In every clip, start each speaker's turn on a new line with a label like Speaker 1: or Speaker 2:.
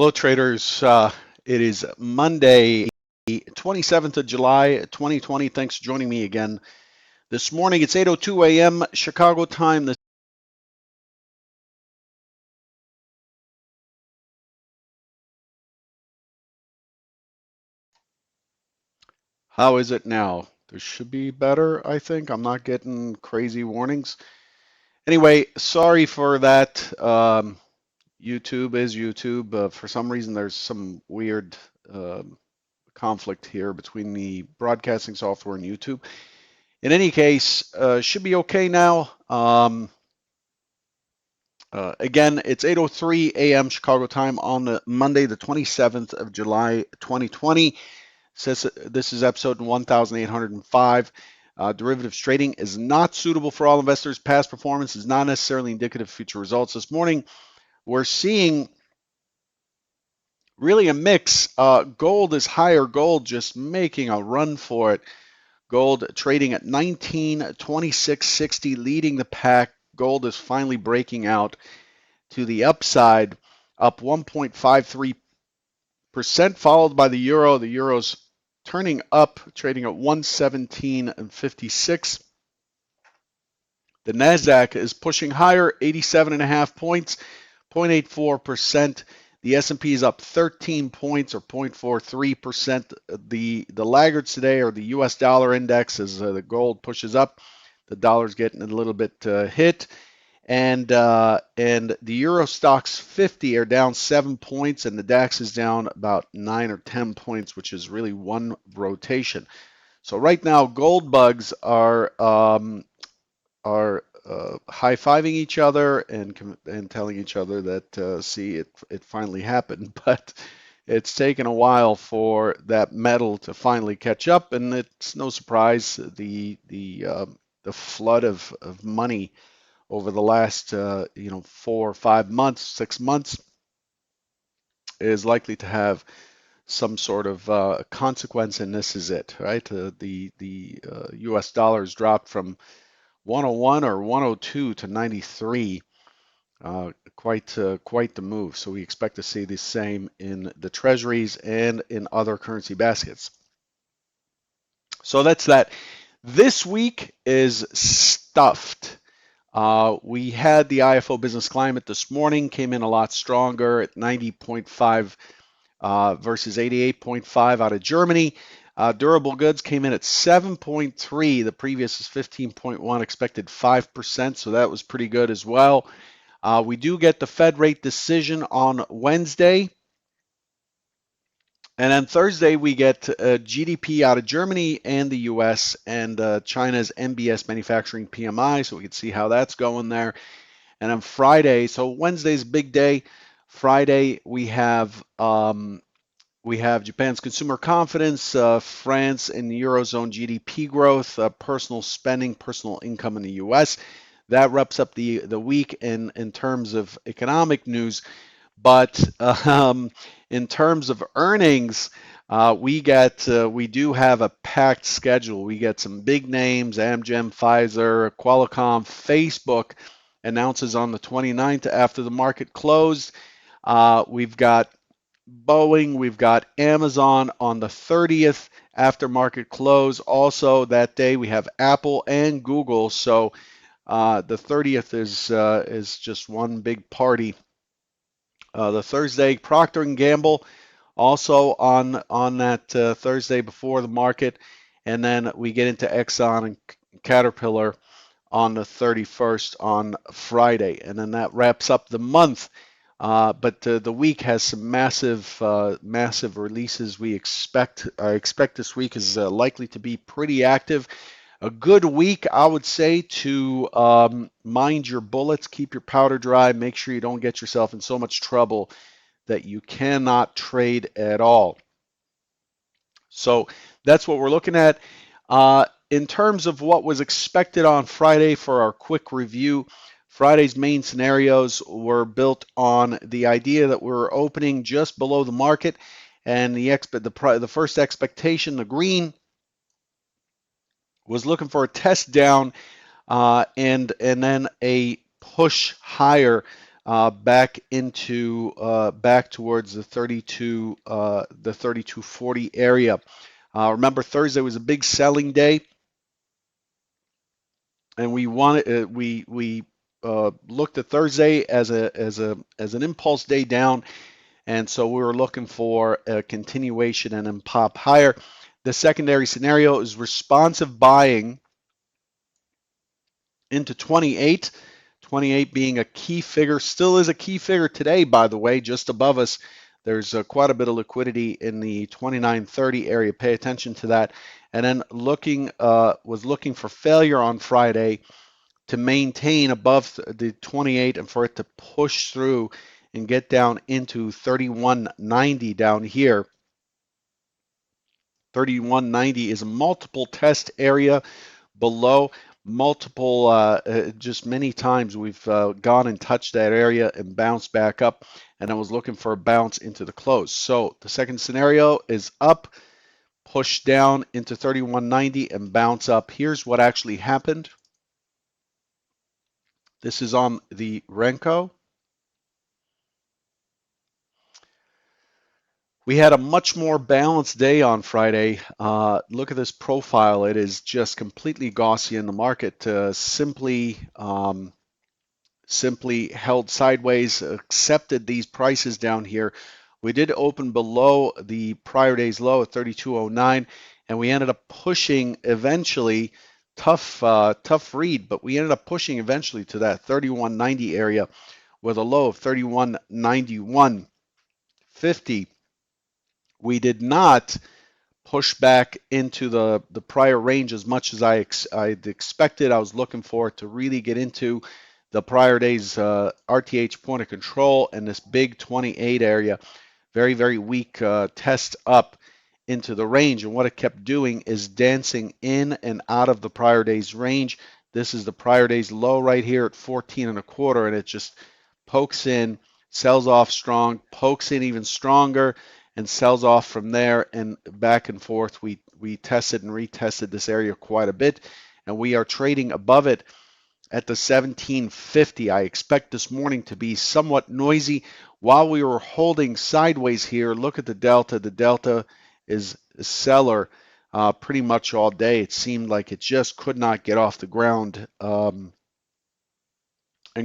Speaker 1: Hello, traders. It is Monday, 27th of July, 2020. Thanks for joining me again this morning. It's 8:02 a.m. Chicago time. How is it now? This should be better, I think. I'm not getting crazy warnings. Anyway, sorry for that. YouTube is YouTube. For some reason, there's some weird conflict here between the broadcasting software and YouTube. In any case, should be okay now. Again, it's 8:03 a.m. Chicago time on the Monday, the 27th of July, 2020. Says this is episode 1805. Derivatives trading is not suitable for all investors. Past performance is not necessarily indicative of future results. This morning, we're seeing really a mix. Gold is higher. Gold just making a run for it. Gold trading at 1926.60, leading the pack. Gold is finally breaking out to the upside, up 1.53%, followed by the euro. The euro's turning up, trading at 117.56. The Nasdaq is pushing higher, 87.5 points, 0.84%. The S&P is up 13 points or 0.43%. The laggards today are the US dollar index as the gold pushes up. The dollar's getting a little bit hit. And the Euro Stocks 50 are down 7 points, and the DAX is down about 9 or 10 points, which is really one rotation. So right now, gold bugs are high-fiving each other and telling each other that see it finally happened, but it's taken a while for that metal to finally catch up, and it's no surprise the flood of money over the last 4 or 5 months, 6 months is likely to have some sort of consequence, and this is it, right? The U.S. dollars dropped from 101 or 102 to 93. Quite the move. So we expect to see the same in the treasuries and in other currency baskets. So that's that. This week is stuffed. We had the IFO business climate this morning, came in a lot stronger at 90.5 versus 88.5 out of Germany. Durable goods came in at 7.3. The previous is 15.1, expected 5%, so that was pretty good as well. We do get the Fed rate decision on Wednesday. And then Thursday, we get GDP out of Germany and the US and China's MBS manufacturing PMI, so we can see how that's going there. And on Friday, so Wednesday's big day. Friday, we have Japan's consumer confidence, France and the Eurozone GDP growth, personal spending, personal income in the US. That wraps up the week in terms of economic news. But in terms of earnings, we do have a packed schedule. We get some big names: Amgen, Pfizer, Qualcomm, Facebook announces on the 29th after the market closed. We've got Boeing, we've got Amazon on the 30th after market close. Also that day we have Apple and Google. So the 30th is just one big party. The Thursday, Procter and Gamble also on that Thursday before the market, and then we get into Exxon and Caterpillar on the 31st on Friday, and then that wraps up the month. But the week has some massive releases. I expect this week is likely to be pretty active. A good week, I would say, to mind your bullets, keep your powder dry, make sure you don't get yourself in so much trouble that you cannot trade at all. So that's what we're looking at. In terms of what was expected on Friday for our quick review, Friday's main scenarios were built on the idea that we're opening just below the market, and the first expectation, the green, was looking for a test down and then a push higher back towards the 32.40 area. Remember, Thursday was a big selling day, and we looked at Thursday as an impulse day down, and so we were looking for a continuation and then pop higher. The secondary scenario is responsive buying into 28. 28 being a key figure, still is a key figure today, by the way, just above us. There's quite a bit of liquidity in the 29.30 area. Pay attention to that. And then was looking for failure on Friday to maintain above the 28 and for it to push through and get down into 31.90 down here. 31.90 is a multiple test area below multiple, just many times we've gone and touched that area and bounced back up, and I was looking for a bounce into the close. So the second scenario is up, push down into 31.90 and bounce up. Here's what actually happened. This is on the Renko. We had a much more balanced day on Friday. Look at this profile. It is just completely Gaussian. The market simply held sideways, accepted these prices down here. We did open below the prior day's low at 32.09, and we ended up pushing eventually. Tough read, but we ended up pushing eventually to that 31.90 area with a low of 31.91.50. We did not push back into the prior range as much as I'd expected. I was looking for it to really get into the prior day's RTH point of control and this big 28 area. Very, very weak test up into the range. And what it kept doing is dancing in and out of the prior day's range. This is the prior day's low right here at 14 and a quarter, and it just pokes in, sells off strong, pokes in even stronger, and sells off from there and back and forth. We tested and retested this area quite a bit, and we are trading above it at the 1750. I expect this morning to be somewhat noisy. While we were holding sideways here, look at the delta. The delta is a seller pretty much all day. It seemed like it just could not get off the ground and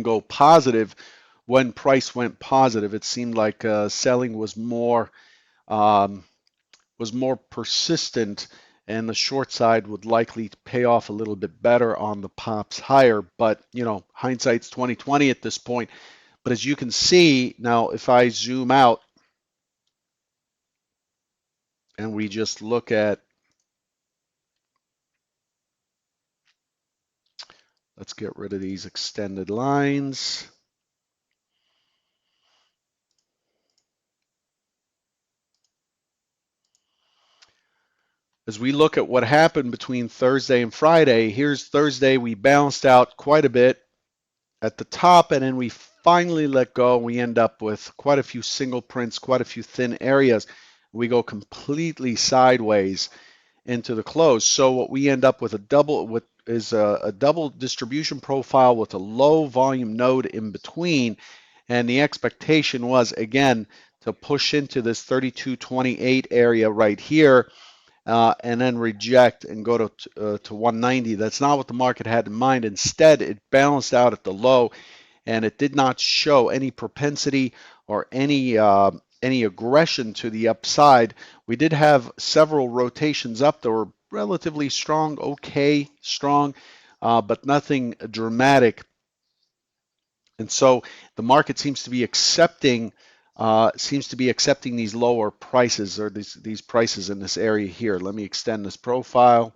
Speaker 1: go positive. When price went positive, it seemed like selling um, was more persistent, and the short side would likely pay off a little bit better on the pops higher. But hindsight's 2020 at this point. But as you can see now, if I zoom out and we just look at, let's get rid of these extended lines. As we look at what happened between Thursday and Friday, here's Thursday. We bounced out quite a bit at the top, and then we finally let go. We end up with quite a few single prints, quite a few thin areas. We go completely sideways into the close. So what we end up with is a double distribution profile with a low volume node in between, and the expectation was again to push into this 32.28 area right here. And then reject and go to 190. That's not what the market had in mind. Instead, it balanced out at the low, and it did not show any propensity or any aggression to the upside. We did have several rotations up that were relatively strong, okay, strong, but nothing dramatic. And so the market seems to be accepting these lower prices or these prices in this area here. Let me extend this profile.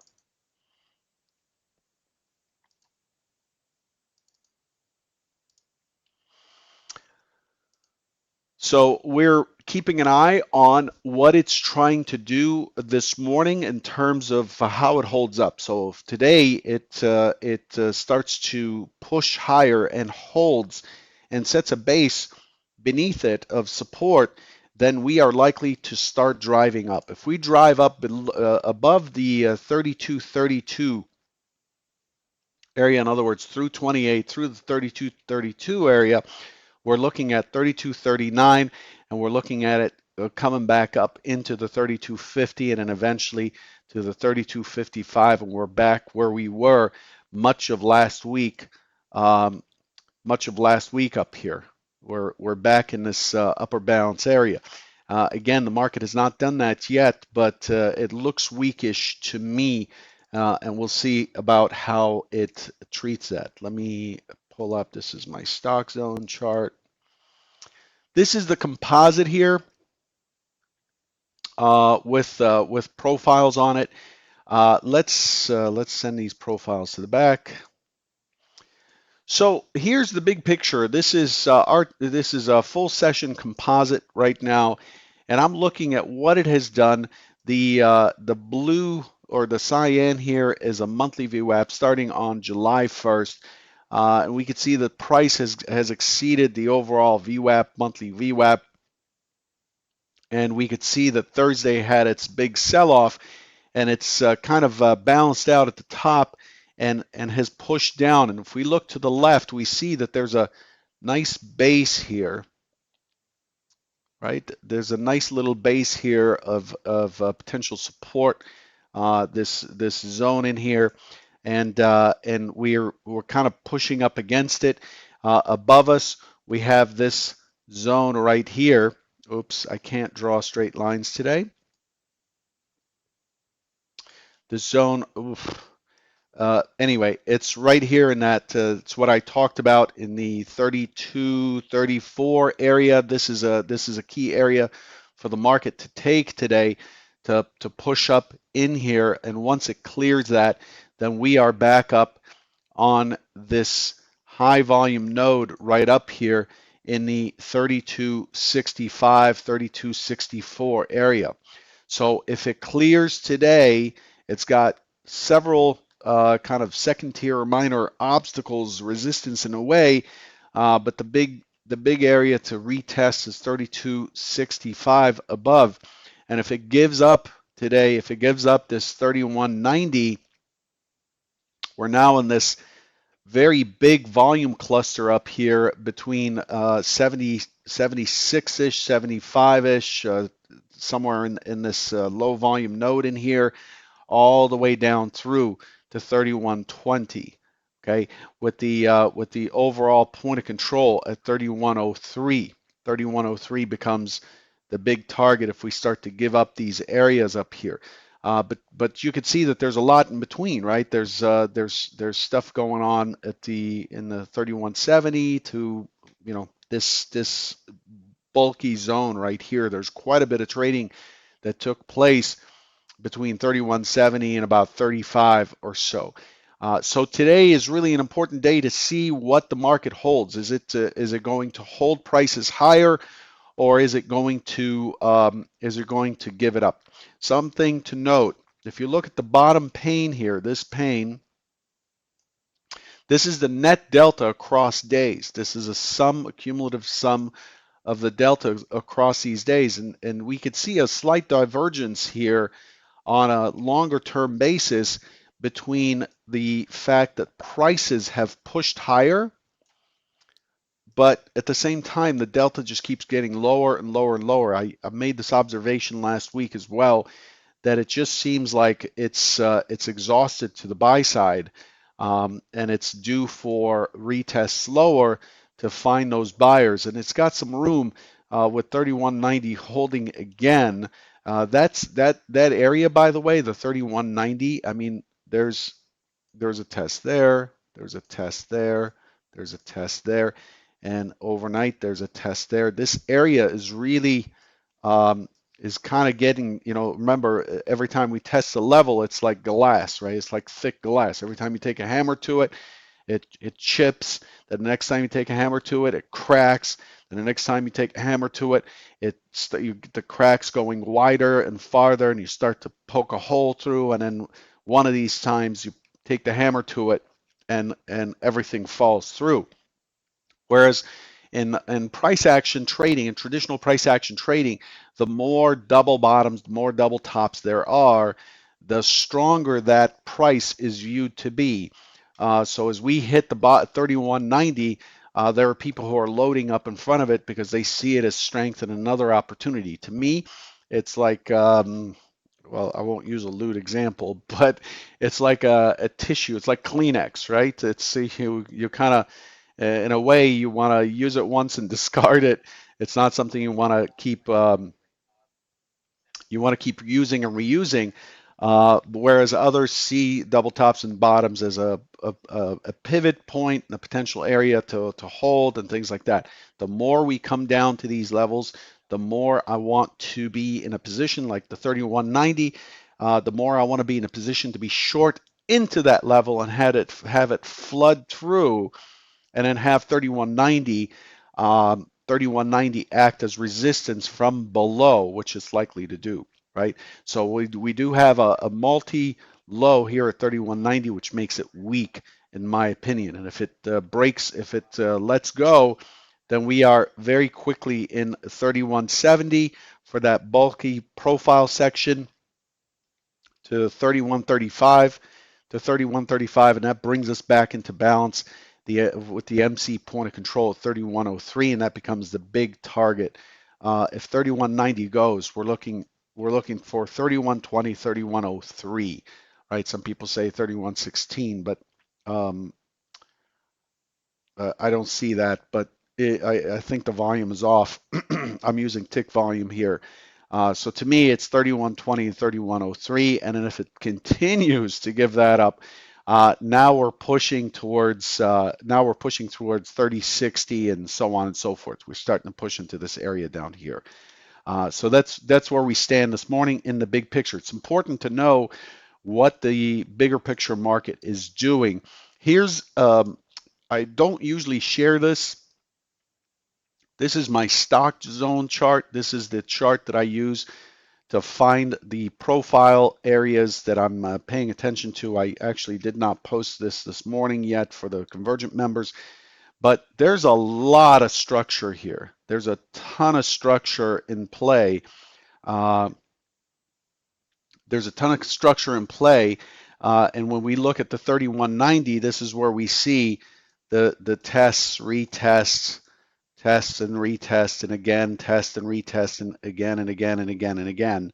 Speaker 1: So we're keeping an eye on what it's trying to do this morning in terms of how it holds up. So if today it starts to push higher and holds and sets a base beneath it of support, then we are likely to start driving up. If we drive up above the 32.32 area, in other words, through 28, through the 32.32 area, we're looking at 32.39, and we're looking at it coming back up into the 32.50 and then eventually to the 32.55, and we're back where we were much of last week. Um, much of last week up here. We're back in this upper balance area. Again, the market has not done that yet, but it looks weakish to me, and we'll see about how it treats that. Let me pull up. This is my stock zone chart. This is the composite here with profiles on it. Let's send these profiles to the back. So here's the big picture. This is a full session composite right now, and I'm looking at what it has done. The blue or the cyan here is a monthly VWAP starting on July 1st, and we can see the price has exceeded the overall VWAP monthly VWAP, and we could see that Thursday had its big sell-off, and it's kind of balanced out at the top and has pushed down. And if we look to the left, we see that there's a nice base here, right? There's a nice little base here of potential support, this zone in here, and we're kind of pushing up against it. Above us, we have this zone right here. Oops, I can't draw straight lines today. This zone, oof. Anyway, it's right here in that, it's what I talked about in the 32, 34 area. This is a key area for the market to take today to push up in here. And once it clears that, then we are back up on this high volume node right up here in the 3265, 3264 area. So if it clears today, it's got several kind of second tier or minor obstacles, resistance in a way, but the big area to retest is 3265 above. And if it gives up today, if it gives up this 3190, we're now in this very big volume cluster up here between 70, 76-ish, 75-ish, somewhere in this low volume node in here, all the way down through to 3120. Okay, with the overall point of control at 3103. 3103 becomes the big target if we start to give up these areas up here. But you could see that there's a lot in between, right? There's stuff going on in the 3170 to this bulky zone right here. There's quite a bit of trading that took place between 3170 and about 35 or so. So today is really an important day to see what the market holds. Is it going to hold prices higher, or is it going to give it up? Something to note: if you look at the bottom pane here, this pane, this is the net delta across days. This is a cumulative sum of the delta across these days, and we could see a slight divergence here on a longer term basis between the fact that prices have pushed higher, but at the same time, the delta just keeps getting lower and lower and lower. I made this observation last week as well, that it just seems like it's exhausted to the buy side, and it's due for retests lower to find those buyers, and it's got some room with 3190 holding again. That area, by the way, the 3190. I mean, there's a test there, there's a test there, there's a test there, and overnight there's a test there. This area is really is kind of getting, remember, every time we test the level, it's like glass, right? It's like thick glass. Every time you take a hammer to it, it chips. Then the next time you take a hammer to it, it cracks. And the next time you take a hammer to it, you get the cracks going wider and farther, and you start to poke a hole through. And then one of these times you take the hammer to it, and everything falls through. Whereas in price action trading, in traditional price action trading, the more double bottoms, the more double tops there are, the stronger that price is viewed to be. So as we hit the 3190, there are people who are loading up in front of it because they see it as strength and another opportunity. To me, it's like, well, I won't use a lewd example, but it's like a tissue. It's like Kleenex, right? It's you kind of, in a way, you want to use it once and discard it. It's not something you want to keep using and reusing. Whereas others see double tops and bottoms as a pivot point and a potential area to hold and things like that. The more we come down to these levels, the more I want to be in a position like the 3190, the more I want to be in a position to be short into that level and have it flood through and then have 3190 act as resistance from below, which it's likely to do, right? So we do have a multi low here at 3190, which makes it weak in my opinion. And if it breaks, if it lets go, then we are very quickly in 3170 for that bulky profile section to 3135 to 3135, and that brings us back into balance with the MC point of control at 3103, and that becomes the big target. If 3190 goes, we're looking for 3120, 3103, right? Some people say 3116, but um, I don't see that, but I think the volume is off. I'm using tick volume here. So to me, it's 3120, 3103, and then if it continues to give that up, now we're pushing towards 3060 and so on and so forth. We're starting to push into this area down here. So that's where we stand this morning in the big picture. It's important to know what the bigger picture market is doing. Here's I don't usually share this. This is my stock zone chart. This is the chart that I use to find the profile areas that I'm paying attention to. I actually did not post this morning yet for the Convergent members, but there's a lot of structure here. There's a ton of structure in play. Uh, there's a ton of structure in play. And when we look at the 3190, this is where we see the tests, retests, tests and retests, and again, test and retest, and again and again and again and again.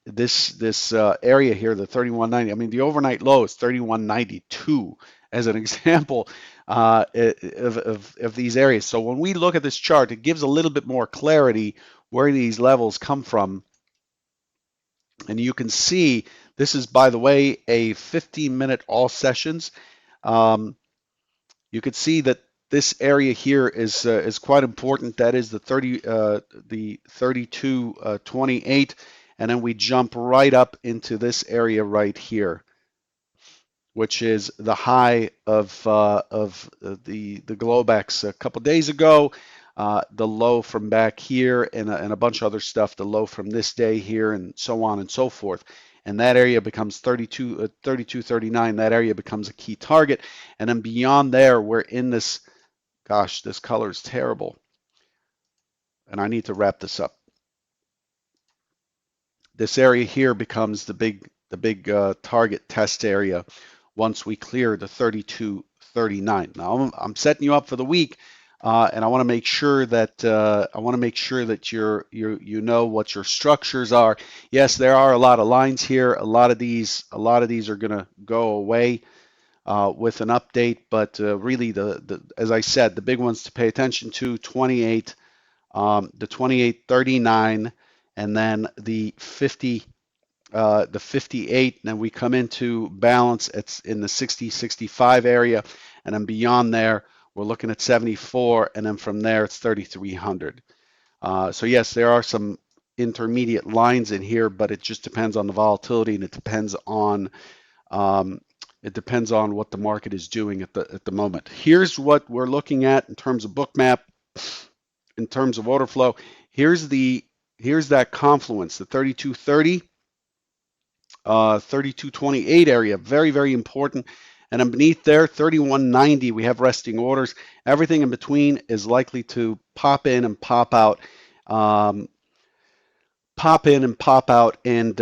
Speaker 1: This area here, the 3190, I mean, the overnight low is 3192 as an example of these areas. So when we look at this chart, it gives a little bit more clarity where these levels come from. And you can see this is, by the way, a 15-minute all sessions. Um, you could see that this area here is quite important. That is the 3228, and then we jump right up into this area right here, which is the high of the Globex a couple days ago, the low from back here, and a bunch of other stuff, the low from this day here, and so on and so forth. And that area becomes 3239. That area becomes a key target. And then beyond there, we're in this, gosh, this color is terrible. And I need to wrap this up. This area here becomes the big target test area once we clear the 3239. Now I'm setting you up for the week, and I want to make sure that you know what your structures are. Yes, there are a lot of lines here. A lot of these are going to go away with an update, but really as I said, the big ones to pay attention to: 28, the 2839, and then the 58, and then we come into balance. It's in the 60-65 area, and then beyond there, we're looking at 74, and then from there, it's 3,300. So yes, there are some intermediate lines in here, but it just depends on the volatility, and um, it depends on what the market is doing at the moment. Here's what we're looking at in terms of bookmap, in terms of order flow. Here's that confluence, the 3230. 3228 area, very, very important. And then beneath there, 3190, we have resting orders. Everything in between is likely to pop in and pop out. Um, pop in and pop out, and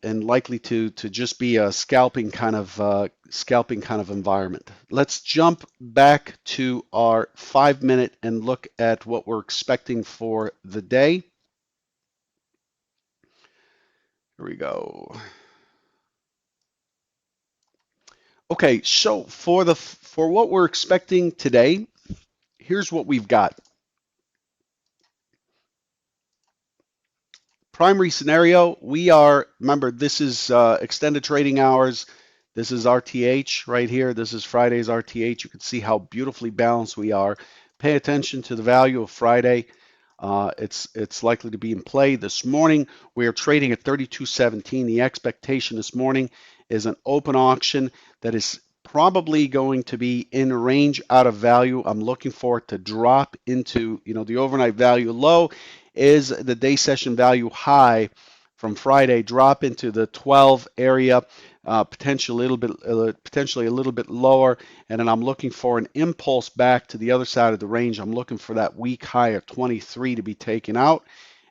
Speaker 1: likely to just be a scalping kind of environment. Let's jump back to our 5 minute and look at what we're expecting for the day. Here we go. Okay, so for what we're expecting today, here's what we've got. Primary scenario, remember, this is extended trading hours. This is RTH right here. This is Friday's RTH. You can see how beautifully balanced we are. Pay attention to the value of Friday. It's likely to be in play this morning. We are trading at 32.17. The expectation this morning is an open auction that is probably going to be in range out of value. I'm looking for it to drop into, the overnight value low is the day session value high from Friday, drop into the 12 area, potentially a little bit lower, and then I'm looking for an impulse back to the other side of the range. I'm looking for that week high of 23 to be taken out,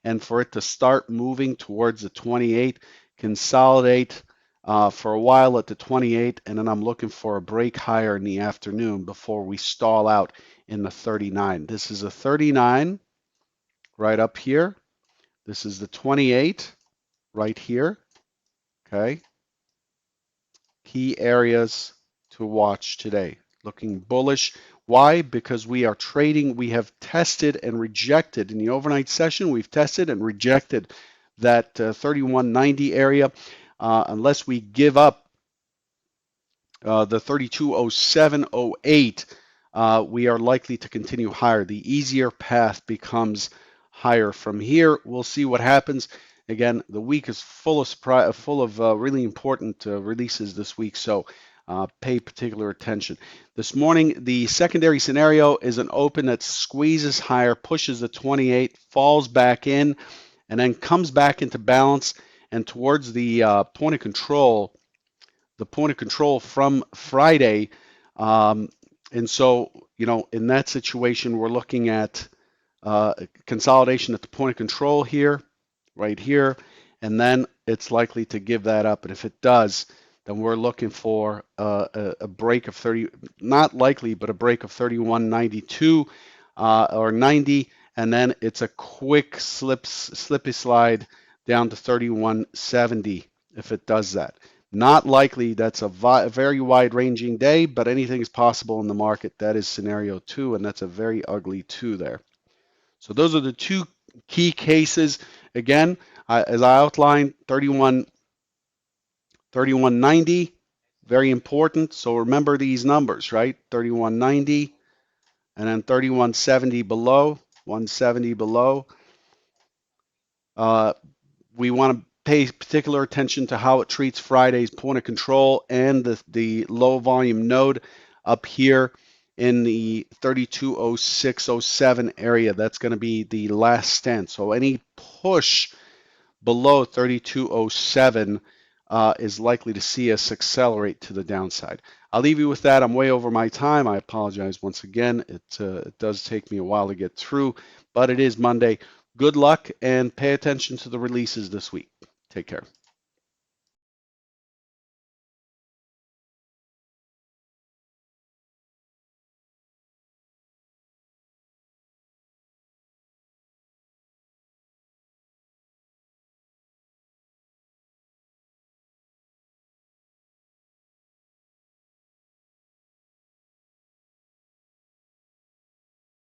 Speaker 1: and for it to start moving towards the 28, consolidate for a while at the 28, and then I'm looking for a break higher in the afternoon before we stall out in the 39. This is a 39 right up here. This is the 28 right here. Okay. Key areas to watch today. Looking bullish. Why? Because we are trading. We have tested and rejected in the overnight session. We've tested and rejected that 3190 area. Unless we give up the 320708, we are likely to continue higher. The easier path becomes higher from here. We'll see what happens. Again, the week is full of really important releases this week, so pay particular attention. This morning, the secondary scenario is an open that squeezes higher, pushes the 28, falls back in, and then comes back into balance and towards point of control the point of control from Friday. And so, in that situation, we're looking at consolidation at the point of control here, right here, and then it's likely to give that up. And if it does, then we're looking for a break of 30, not likely, but a break of 31.92 or 90, and then it's a quick slippy slide down to 31.70 if it does that. Not likely. That's a very wide-ranging day, but anything is possible in the market. That is scenario 2, and that's a very ugly 2 there. So those are the two key cases. Again, as I outlined, 3190, very important. So remember these numbers, right? 3190 and then 3170 below, 170 below. We want to pay particular attention to how it treats Friday's point of control and the low volume node up here in the 320607 area. That's going to be the last stand. So any push below 3207 is likely to see us accelerate to the downside. I'll leave you with that. I'm way over my time. I apologize once again. It does take me a while to get through, but it is Monday. Good luck and pay attention to the releases this week. Take care.